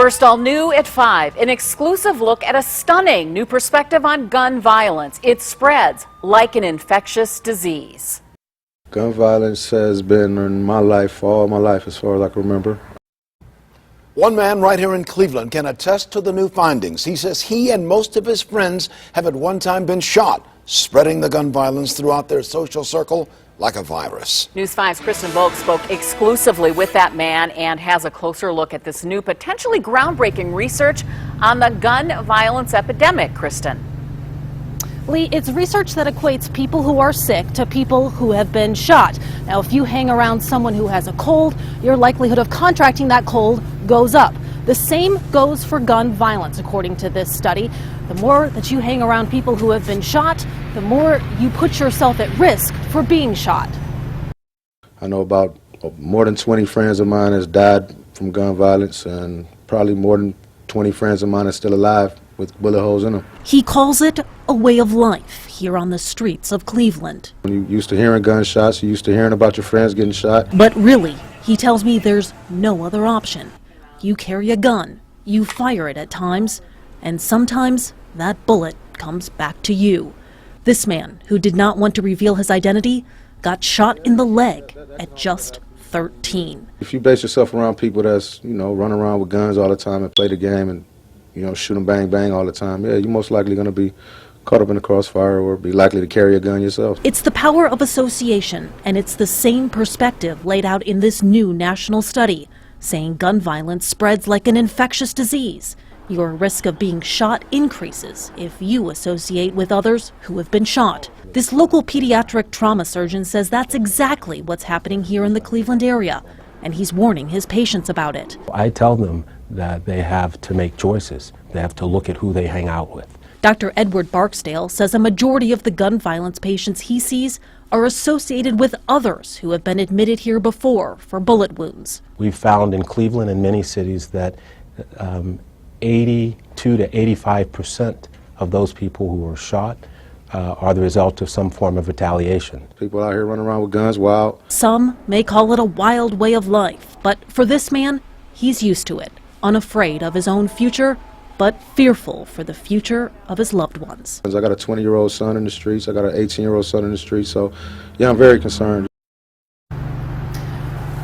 First, all new at 5, an exclusive look at a stunning new perspective on gun violence. It spreads like an infectious disease. Gun violence has been in my life, all my life, as far as I can remember. One man right here in Cleveland can attest to the new findings. He says he and most of his friends have at one time been shot, spreading the gun violence throughout their social circle like a virus. News 5's Kristen Volk spoke exclusively with that man and has a closer look at this new, potentially groundbreaking research on the gun violence epidemic. Kristen. Lee, it's research that equates people who are sick to people who have been shot. Now, if you hang around someone who has a cold, your likelihood of contracting that cold goes up. The same goes for gun violence, according to this study. The more that you hang around people who have been shot, the more you put yourself at risk for being shot. I know about more than 20 friends of mine has died from gun violence, and probably more than 20 friends of mine are still alive with bullet holes in them. He calls it a way of life here on the streets of Cleveland. When you used to hearing gunshots, you used to hearing about your friends getting shot. But really, he tells me there's no other option. You carry a gun, you fire it at times, and sometimes that bullet comes back to you. This man, who did not want to reveal his identity, got shot in the leg at just 13. If you base yourself around people that's, run around with guns all the time and play the game and, shoot them bang bang all the time, yeah, you're most likely going to be caught up in the crossfire or be likely to carry a gun yourself. It's the power of association, and it's the same perspective laid out in this new national study, saying gun violence spreads like an infectious disease. Your risk of being shot increases if you associate with others who have been shot. This local pediatric trauma surgeon says that's exactly what's happening here in the Cleveland area, and he's warning his patients about it. I tell them that they have to make choices. They have to look at who they hang out with. Dr. Edward Barksdale says a majority of the gun violence patients he sees are associated with others who have been admitted here before for bullet wounds. We've found in Cleveland and many cities that 82 to 85% of those people who were shot are the result of some form of retaliation. People out here running around with guns wild. Some may call it a wild way of life, but for this man, he's used to it, unafraid of his own future, but fearful for the future of his loved ones. I got a 20-year-old son in the streets. I got an 18-year-old son in the streets. So, yeah, I'm very concerned.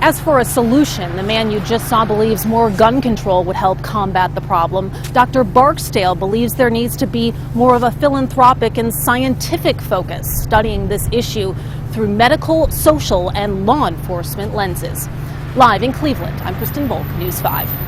As for a solution, the man you just saw believes more gun control would help combat the problem. Dr. Barksdale believes there needs to be more of a philanthropic and scientific focus, studying this issue through medical, social, and law enforcement lenses. Live in Cleveland, I'm Kristen Volk, News 5.